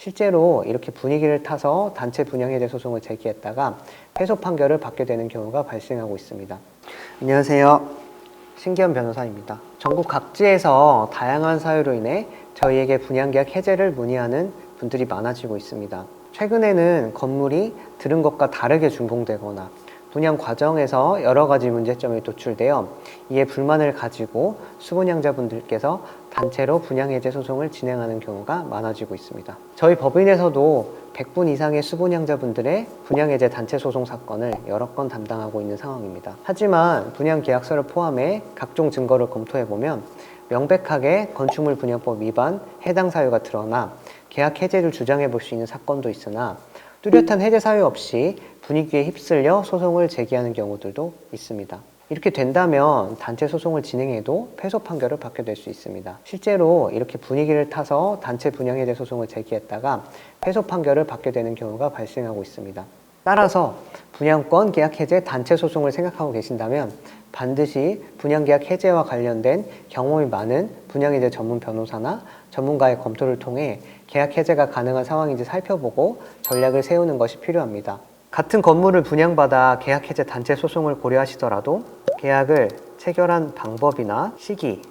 실제로 이렇게 분위기를 타서 단체 분양해제 소송을 제기했다가 패소 판결을 받게 되는 경우가 발생하고 있습니다. 안녕하세요. 신기현 변호사입니다. 전국 각지에서 다양한 사유로 인해 저희에게 분양계약 해제를 문의하는 분들이 많아지고 있습니다. 최근에는 건물이 들은 것과 다르게 준공되거나 분양 과정에서 여러 가지 문제점이 도출되어 이에 불만을 가지고 수분양자분들께서 단체로 분양해제 소송을 진행하는 경우가 많아지고 있습니다. 저희 법인에서도 100분 이상의 수분양자분들의 분양해제 단체 소송 사건을 여러 건 담당하고 있는 상황입니다. 하지만 분양계약서를 포함해 각종 증거를 검토해보면 명백하게 건축물 분양법 위반 해당 사유가 드러나 계약 해제를 주장해 볼 수 있는 사건도 있으나 뚜렷한 해제 사유 없이 분위기에 휩쓸려 소송을 제기하는 경우들도 있습니다. 이렇게 된다면 단체 소송을 진행해도 패소 판결을 받게 될 수 있습니다. 실제로 이렇게 분위기를 타서 단체 분양해제 소송을 제기했다가 패소 판결을 받게 되는 경우가 발생하고 있습니다. 따라서 분양권 계약 해제 단체 소송을 생각하고 계신다면 반드시 분양계약 해제와 관련된 경험이 많은 분양해제 전문 변호사나 전문가의 검토를 통해 계약 해제가 가능한 상황인지 살펴보고 전략을 세우는 것이 필요합니다. 같은 건물을 분양받아 계약 해제 단체 소송을 고려하시더라도 계약을 체결한 방법이나 시기,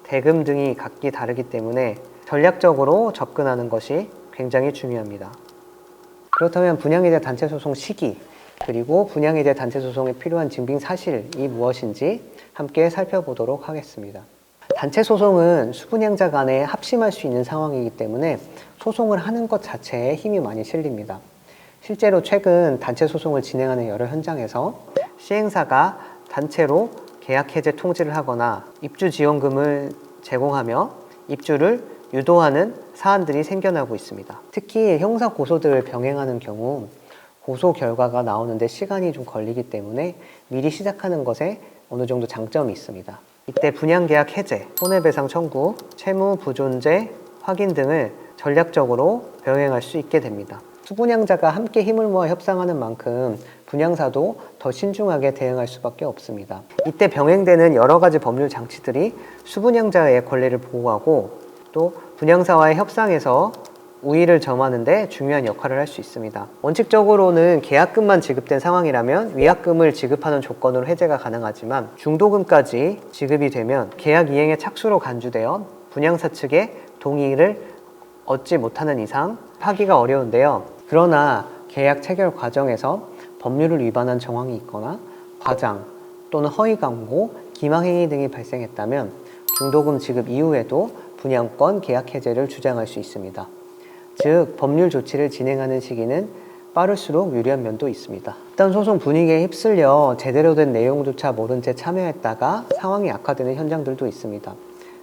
대금 등이 각기 다르기 때문에 전략적으로 접근하는 것이 굉장히 중요합니다. 그렇다면 분양해제 단체 소송 시기, 그리고 분양해제 단체 소송에 필요한 증빙 사실이 무엇인지 함께 살펴보도록 하겠습니다. 단체 소송은 수분양자 간에 합심할 수 있는 상황이기 때문에 소송을 하는 것 자체에 힘이 많이 실립니다. 실제로 최근 단체 소송을 진행하는 여러 현장에서 시행사가 단체로 계약 해제 통지를 하거나 입주 지원금을 제공하며 입주를 유도하는 사안들이 생겨나고 있습니다. 특히 형사 고소들을 병행하는 경우 고소 결과가 나오는데 시간이 좀 걸리기 때문에 미리 시작하는 것에 어느 정도 장점이 있습니다. 이때 분양계약 해제, 손해배상 청구, 채무 부존재 확인 등을 전략적으로 병행할 수 있게 됩니다. 수분양자가 함께 힘을 모아 협상하는 만큼 분양사도 더 신중하게 대응할 수밖에 없습니다. 이때 병행되는 여러 가지 법률 장치들이 수분양자의 권리를 보호하고 또 분양사와의 협상에서 우위를 점하는 데 중요한 역할을 할 수 있습니다. 원칙적으로는 계약금만 지급된 상황이라면 위약금을 지급하는 조건으로 해제가 가능하지만 중도금까지 지급이 되면 계약 이행의 착수로 간주되어 분양사 측의 동의를 얻지 못하는 이상 하기가 어려운데요. 그러나 계약 체결 과정에서 법률을 위반한 정황이 있거나 과장 또는 허위 광고, 기망행위 등이 발생했다면 중도금 지급 이후에도 분양권 계약 해제를 주장할 수 있습니다. 즉, 법률 조치를 진행하는 시기는 빠를수록 유리한 면도 있습니다. 일단 소송 분위기에 휩쓸려 제대로 된 내용조차 모른 채 참여했다가 상황이 악화되는 현장들도 있습니다.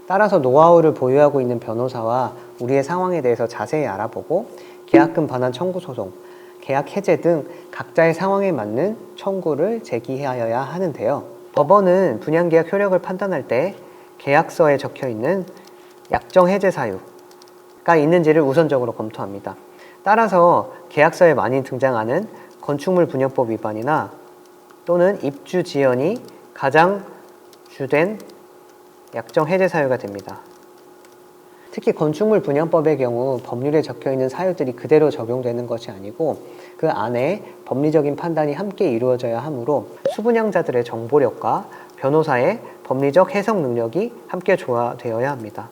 따라서 노하우를 보유하고 있는 변호사와 우리의 상황에 대해서 자세히 알아보고 계약금 반환 청구 소송, 계약 해제 등 각자의 상황에 맞는 청구를 제기하여야 하는데요. 법원은 분양계약 효력을 판단할 때 계약서에 적혀있는 약정 해제 사유가 있는지를 우선적으로 검토합니다. 따라서 계약서에 많이 등장하는 건축물 분양법 위반이나 또는 입주 지연이 가장 주된 약정 해제 사유가 됩니다. 특히 건축물 분양법의 경우 법률에 적혀있는 사유들이 그대로 적용되는 것이 아니고 그 안에 법리적인 판단이 함께 이루어져야 하므로 수분양자들의 정보력과 변호사의 법리적 해석 능력이 함께 조화되어야 합니다.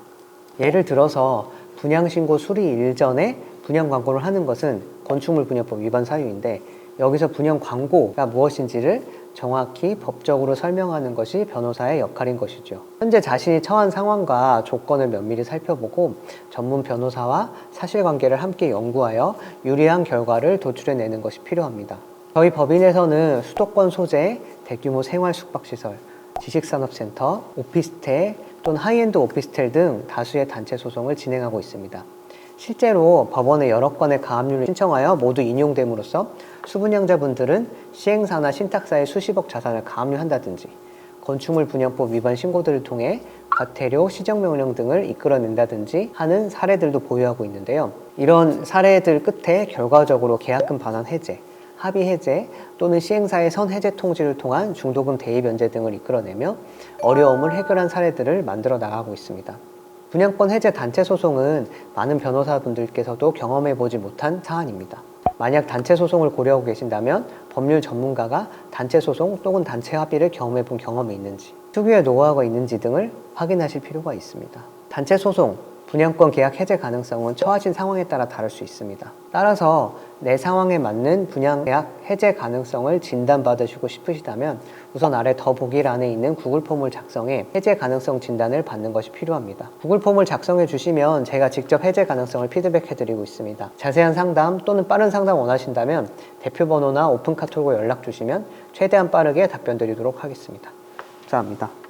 예를 들어서 분양신고 수리 일전에 분양 광고를 하는 것은 건축물 분양법 위반 사유인데 여기서 분양 광고가 무엇인지를 정확히 법적으로 설명하는 것이 변호사의 역할인 것이죠. 현재 자신이 처한 상황과 조건을 면밀히 살펴보고 전문 변호사와 사실관계를 함께 연구하여 유리한 결과를 도출해내는 것이 필요합니다. 저희 법인에서는 수도권 소재 대규모 생활 숙박시설, 지식산업센터, 오피스텔 또는 하이엔드 오피스텔 등 다수의 단체 소송을 진행하고 있습니다. 실제로 법원에 여러 건의 가압류를 신청하여 모두 인용됨으로써 수분양자분들은 시행사나 신탁사에 수십억 자산을 가압류한다든지 건축물 분양법 위반 신고들을 통해 과태료, 시정명령 등을 이끌어낸다든지 하는 사례들도 보유하고 있는데요. 이런 사례들 끝에 결과적으로 계약금 반환 해제, 합의 해제 또는 시행사의 선 해제 통지를 통한 중도금 대입 면제 등을 이끌어내며 어려움을 해결한 사례들을 만들어 나가고 있습니다. 분양권 해제 단체 소송은 많은 변호사분들께서도 경험해보지 못한 사안입니다. 만약 단체 소송을 고려하고 계신다면 법률 전문가가 단체 소송 또는 단체 합의를 경험해본 경험이 있는지, 특유의 노하우가 있는지 등을 확인하실 필요가 있습니다. 단체 소송, 분양권 계약 해제 가능성은 처하신 상황에 따라 다를 수 있습니다. 따라서 내 상황에 맞는 분양 계약 해제 가능성을 진단받으시고 싶으시다면 우선 아래 더보기란에 있는 구글 폼을 작성해 해제 가능성 진단을 받는 것이 필요합니다. 구글 폼을 작성해 주시면 제가 직접 해제 가능성을 피드백해 드리고 있습니다. 자세한 상담 또는 빠른 상담 원하신다면 대표 번호나 오픈 카톡으로 연락 주시면 최대한 빠르게 답변 드리도록 하겠습니다. 감사합니다.